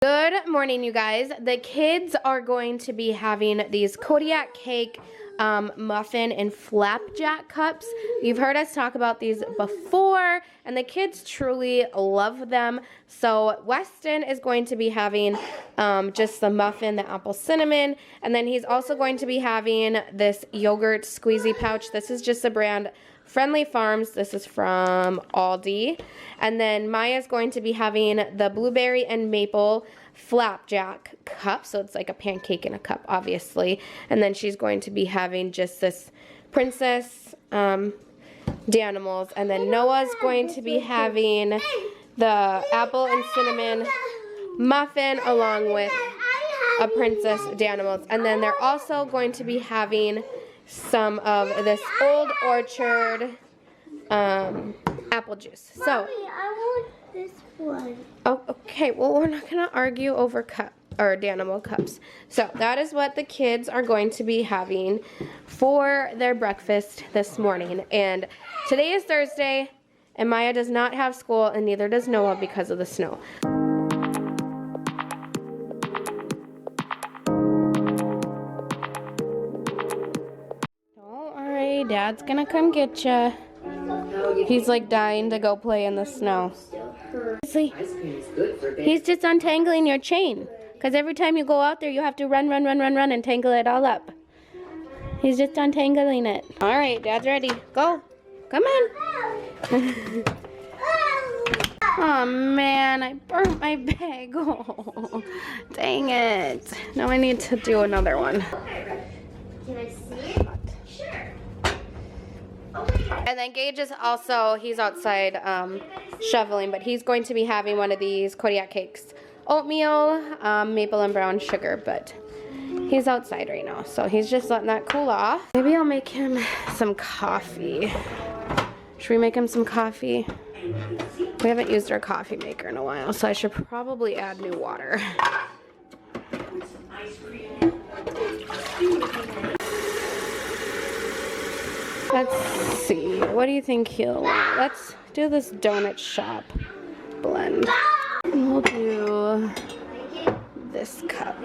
Good morning, you guys. The kids are going to be having these Kodiak cake muffin and flapjack cups. You've heard us talk about these before, and the kids truly love them. So Weston is going to be having just the muffin, the apple cinnamon, and then he's also going to be having this yogurt squeezy pouch. This is just the brand Friendly Farms. This is from Aldi. And then Maya's going to be having the blueberry and maple flapjack cup. So it's like a pancake in a cup, obviously. And then she's going to be having just this princess Danimals. And then Noah's going to be having the apple and cinnamon muffin along with a princess Danimals. And then they're also going to be having some of this Old Orchard apple juice. So, Mommy, I want this one. Oh, okay. Well, we're not gonna argue over Danimal cups. So that is what the kids are going to be having for their breakfast this morning. And today is Thursday, and Maya does not have school, and neither does Noah because of the snow. Dad's gonna come get ya. He's like dying to go play in the snow. He's just untangling your chain. Because every time you go out there, you have to run and tangle it all up. He's just untangling it. All right, Dad's ready. Go. Come on. Oh man, I burnt my bag. Oh, dang it. Now I need to do another one. Can I see it? Sure. And then Gage is also, he's outside shoveling, but he's going to be having one of these Kodiak cakes. Oatmeal, maple and brown sugar, but he's outside right now, so he's just letting that cool off. Maybe I'll make him some coffee. Should we make him some coffee? We haven't used our coffee maker in a while, so I should probably add new water. Let's see. What do you think he'll want? Let's do this donut shop blend. And we'll do this cup.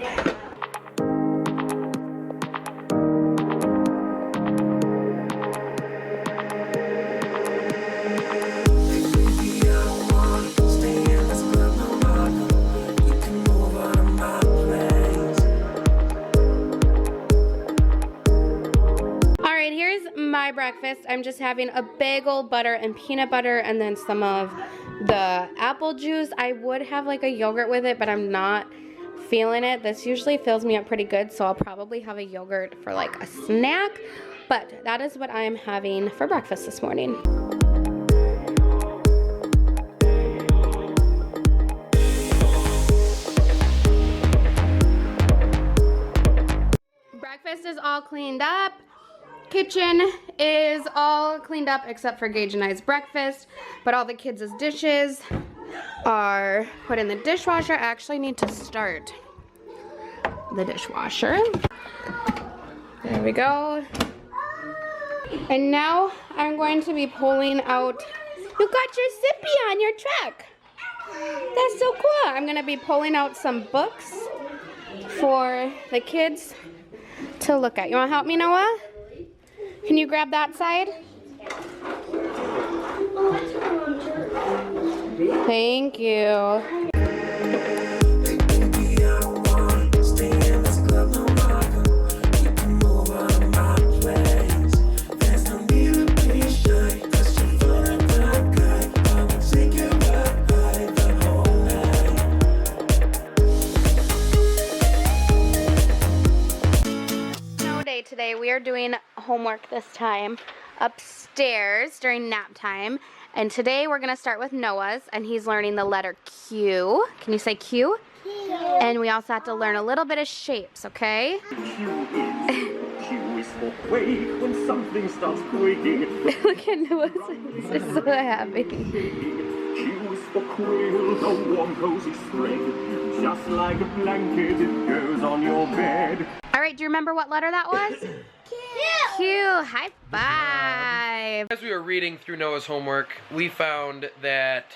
My breakfast, I'm just having a bagel, butter, and peanut butter, and then some of the apple juice. I would have like a yogurt with it, but I'm not feeling it. This usually fills me up pretty good, so I'll probably have a yogurt for like a snack, but that is what I'm having for breakfast this morning. Breakfast is all cleaned up. Kitchen is all cleaned up except for Gage and I's breakfast, but all the kids' dishes are put in the dishwasher. I actually need to start the dishwasher. There we go. And now I'm going to be pulling out, you got your sippy on your truck. That's so cool. I'm going to be pulling out some books for the kids to look at. You want to help me, Noah? Can you grab that side? Thank you. Today we are doing homework this time upstairs during nap time, and today we're going to start with Noah's, and he's learning the letter Q. Can you say Q? Q. And we also have to learn a little bit of shapes, okay? Q is for quake when something starts quaking. Look at Noah, he's just so happy. Q is for quilt, a warm cozy spread, just like a blanket it goes on your bed. All right, do you remember what letter that was? Q. Q. High five. As we were reading through Noah's homework, we found that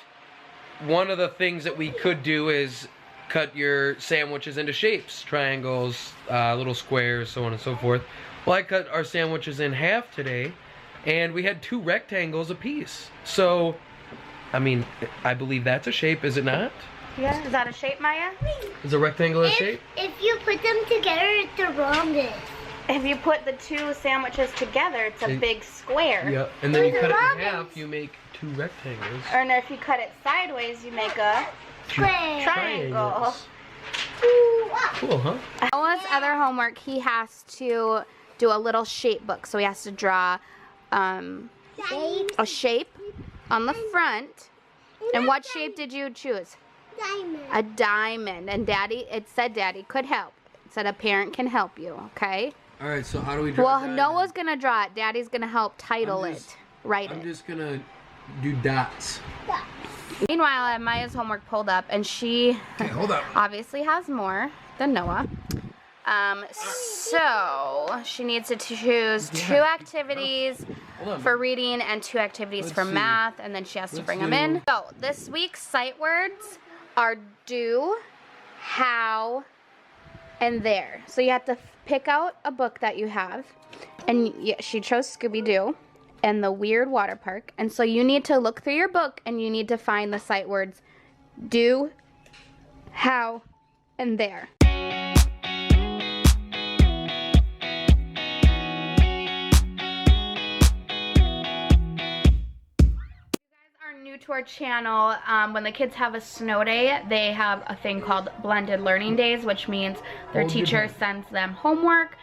one of the things that we could do is cut your sandwiches into shapes, triangles, little squares, so on and so forth. Well, I cut our sandwiches in half today, and we had 2 rectangles apiece. So, I mean, I believe that's a shape, is it not? Yeah, is that a shape, Maya? Is a rectangle a shape? If you put them together, it's a rhombus. If you put the 2 sandwiches together, it's a big square. Yeah, and then you There's cut a it in rhombus. half, you make 2 rectangles. Or no, if you cut it sideways, you make a Square. triangle. Triangles. Cool, huh? Noah's other homework, he has to do a little shape book. So he has to draw a shape on the front. And what shape did you choose? Diamond. A diamond. And Daddy, it said Daddy could help. It said a parent can help you, okay? All right, so how do we draw Well, a diamond? Noah's going to draw it. Daddy's going to help title write I'm it. just gonna do dots. Meanwhile, I have Maya's homework pulled up, and she Okay, hold up. obviously has more than Noah. So she needs to choose 2 activities Hold on. for reading and 2 activities Let's for see. math, and then she has to Let's bring them do- in. So this week's sight words are do, how, and there. So you have to pick out a book that you have, and she chose Scooby-Doo and the Weird Water Park, and so you need to look through your book and you need to find the sight words do, how, and there. New to our channel, when the kids have a snow day, they have a thing called blended learning days, which means their teacher sends them homework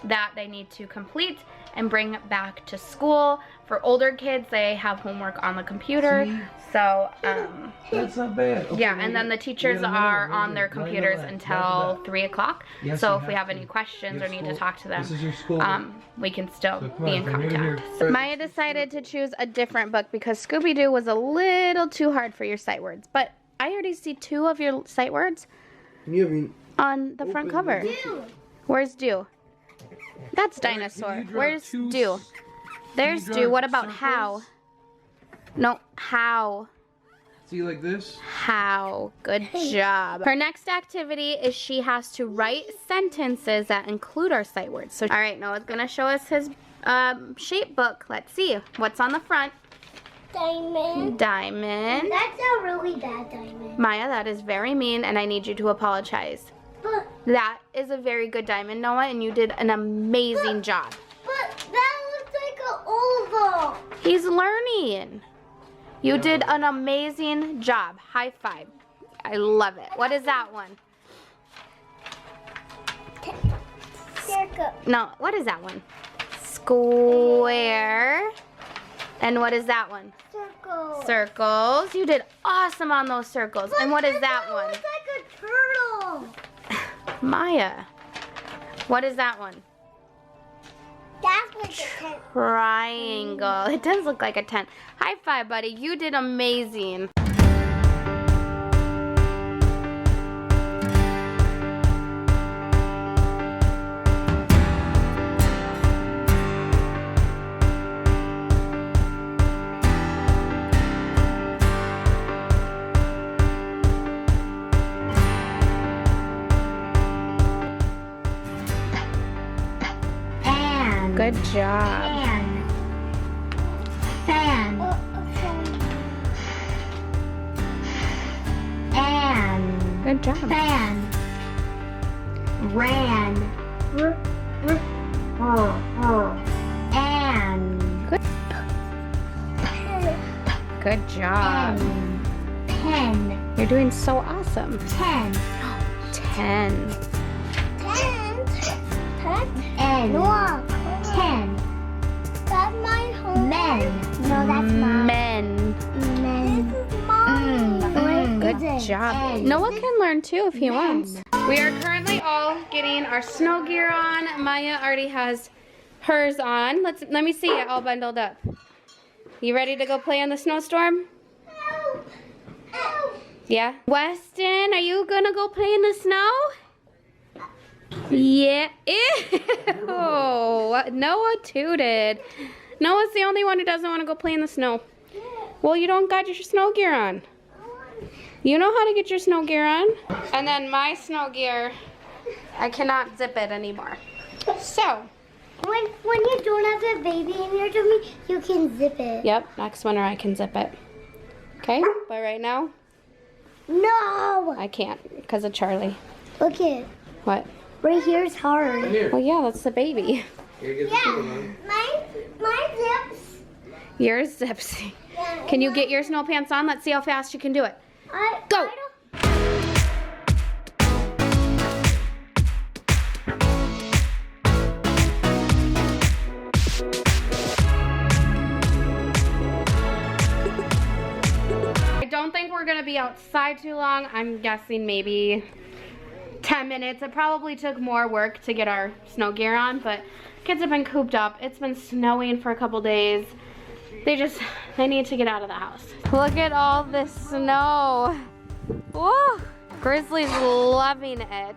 that they need to complete and bring back to school. For older kids, they have homework on the computer. See? So That's not bad. Okay, yeah, and then the teachers are on their computers until 3 o'clock. Yes, So you if we have have to. any questions Your or need to school- talk to them, This is your school. we can still So come be on, in from here to contact. here. Maya decided to choose a different book because Scooby-Doo was a little too hard for your sight words. But I already see 2 of your sight words You haven't on the front opened cover. the book. Where's Do? That's Alright, dinosaur. can you draw Where's 2 Do? There's draw Do. What about circles? how? No, how. See, like this? How. Good job. Her next activity is she has to write sentences that include our sight words. So, all right, Noah's going to show us his shape book. Let's see. What's on the front? Diamond. Diamond. That's a really bad diamond. Maya, that is very mean, and I need you to apologize. But That is a very good diamond, Noah, and you did an amazing job. that looks like an oval. He's learning. You did an amazing job. High five. I love it. What is that one? Circle. No, what is that one? Square. And what is that one? Circle. Circles. You did awesome on those circles. And what is that one? Looks like a turtle. Maya. What is that one? That's like a tent. Triangle. It does look like a tent. High five, buddy. You did amazing. Fan. Good job. Fan. And. Good job. Fan. Ran. And. Good. Good job. Pen. You're doing so awesome. 10. 10. 10. And. Look. 10. That's my home. Men. No, that's mine. Men. Men. This is mine. Good job. Noah can learn too if he wants. We are currently all getting our snow gear on. Maya already has hers on. Let me see it all bundled up. You ready to go play in the snowstorm? Yeah. Weston, are you gonna go play in the snow? Yeah. Ew. Noah tooted. Noah's the only one who doesn't want to go play in the snow. Well, you don't got your snow gear on. You know how to get your snow gear on? And then my snow gear, I cannot zip it anymore. So. When you don't have a baby in your tummy, you can zip it. Yep, next winter I can zip it. Okay, but right now, No! I can't because of Charlie. Look it. What? Right here is hard. Well, yeah, that's the baby. Yeah, mine zips. Yours zips. Can you get your snow pants on? Let's see how fast you can do it. Go! I don't think we're gonna be outside too long. I'm guessing maybe 10 minutes. It probably took more work to get our snow gear on, but kids have been cooped up. It's been snowing for a couple days. They need to get out of the house. Look at all this snow. Whoa! Grizzly's loving it.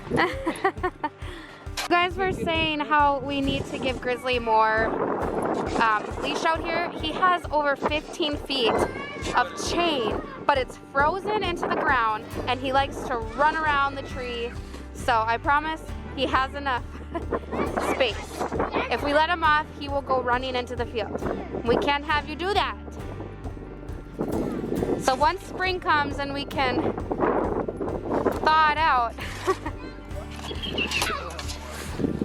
You guys were saying how we need to give Grizzly more leash out here. He has over 15 feet of chain, but it's frozen into the ground and he likes to run around the tree. So I promise he has enough space. If we let him off, he will go running into the field. We can't have you do that. So once spring comes and we can thaw it out,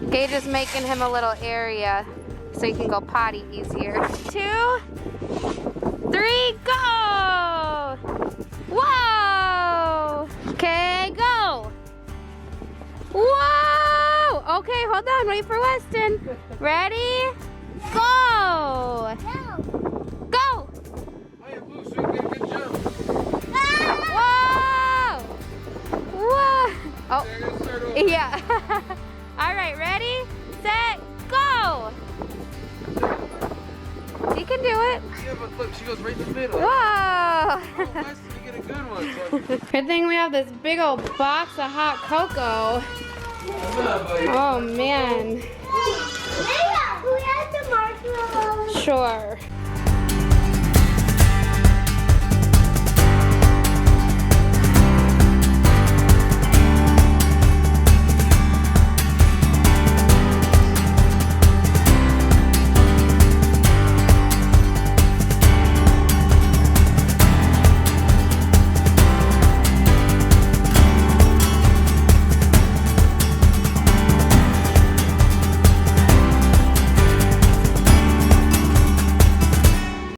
Gage is making him a little area so he can go potty easier. 2, 3, go! Whoa! Okay, go! Whoa! Okay, hold on, wait for Weston. Ready? Go! Go! Whoa! Whoa! Oh, yeah. All right, ready, set, go! You can do it. Yeah, but look, she goes right in the middle. Whoa! Oh, Weston, you get a good one. Good thing we have this big old box of hot cocoa. Oh man. Who has the marshmallows? Sure.